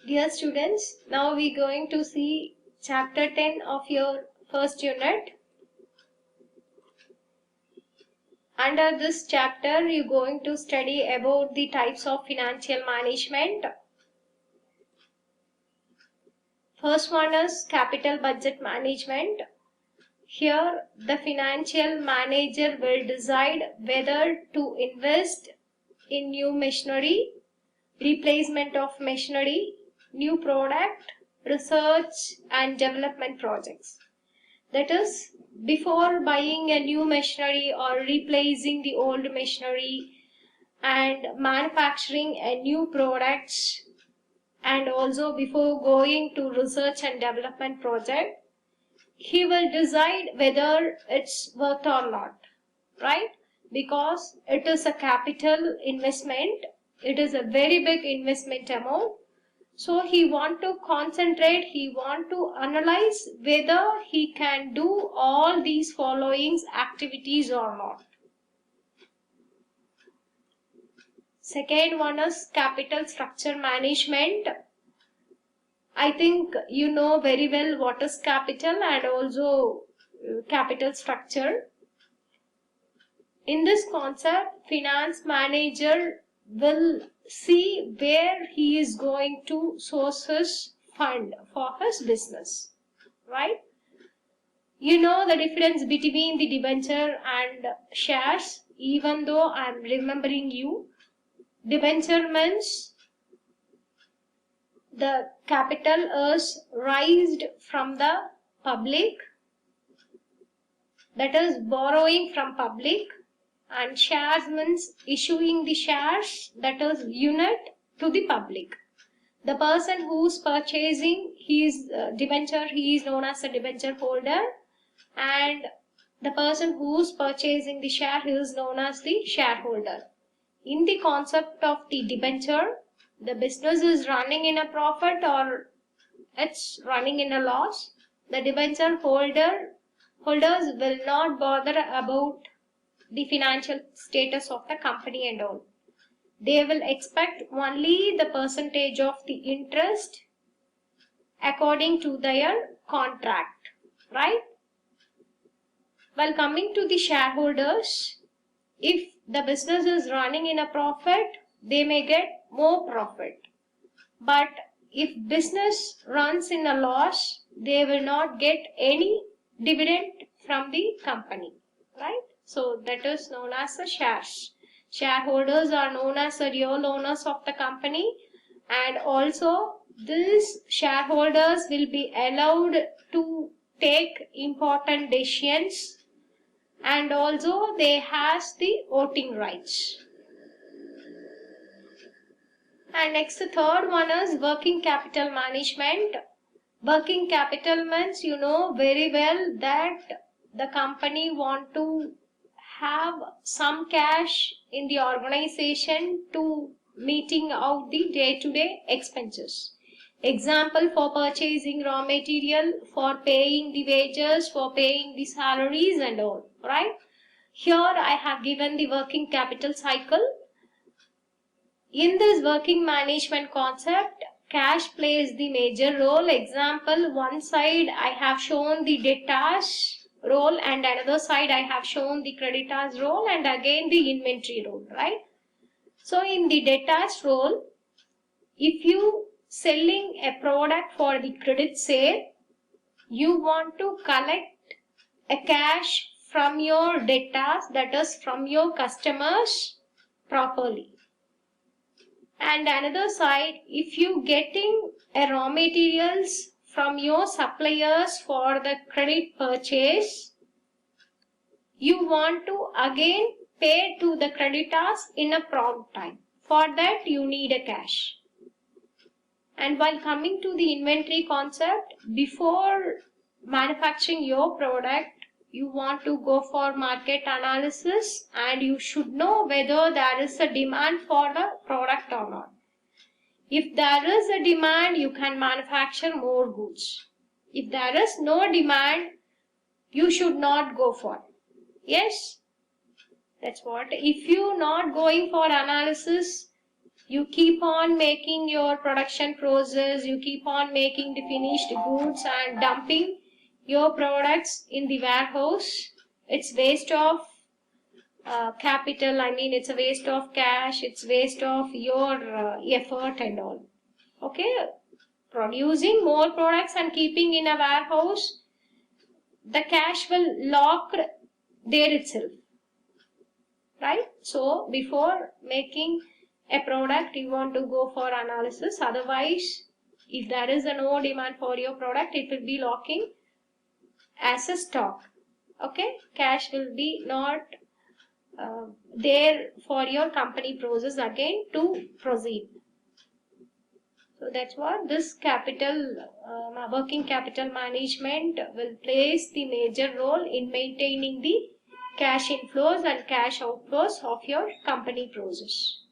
Dear students, now we're going to see chapter 10 of your first unit. Under this chapter, you're going to study about the types of financial management. First one is capital budget management. Here, the financial manager will decide whether to invest in new machinery, replacement of machinery, new product, research and development projects. That is, before buying a new machinery or replacing the old machinery and manufacturing a new products, and also before going to research and development project, he will decide whether it's worth or not, right? Because it is a capital investment, it is a very big investment amount. So he want to concentrate, he want to analyze whether he can do all these following activities or not. Second one is capital structure management. I think you know very well what is capital and also capital structure. In this concept, finance manager will see where he is going to source his fund for his business, right? You know the difference between the debenture and shares. Even though I am remembering you, debenture means the capital is raised from the public, that is borrowing from public, and shares means issuing the shares, that is unit, to the public. The person who's purchasing his debenture, he is known as a debenture holder, and the person who's purchasing the share, he is known as the shareholder. In the concept of the debenture, the business is running in a profit or it's running in a loss. The debenture holders will not bother about the financial status of the company and all. They will expect only the percentage of the interest according to their contract, right? While coming to the shareholders, if the business is running in a profit, they may get more profit. But if business runs in a loss, they will not get any dividend from the company, right? So that is known as the shares. Shareholders are known as the real owners of the company, and also these shareholders will be allowed to take important decisions, and also they has the voting rights. And next, the third one is working capital management. Working capital means you know very well that the company want to have some cash in the organization to meeting out the day-to-day expenses. Example, for purchasing raw material, for paying the wages, for paying the salaries and all, right? Here I have given the working capital cycle. In this working management concept, cash plays the major role. Example, one side I have shown the debtors role and another side I have shown the creditors role and again the inventory role, right? So in the debtors role, if you selling a product for the credit sale, you want to collect a cash from your debtors, that is from your customers, properly. And another side, if you getting a raw materials from your suppliers for the credit purchase, you want to again pay to the creditors in a prompt time. For that you need a cash. And while coming to the inventory concept, before manufacturing your product, you want to go for market analysis and you should know whether there is a demand for the product or not. If there is a demand, you can manufacture more goods. If there is no demand, you should not go for it. Yes, that's what. If you not going for analysis, You keep on making your production process, you keep on making the finished goods and dumping your products in the warehouse. It's waste of capital. I mean, it's a waste of cash, it's waste of your effort and all. Okay, producing more products and keeping in a warehouse, the cash will lock there itself, right? So before making a product, you want to go for analysis. Otherwise, if there is a no demand for your product, it will be locking as a stock. Okay, cash will be not there for your company process again to proceed. So that's what this working capital management will plays the major role in maintaining the cash inflows and cash outflows of your company process.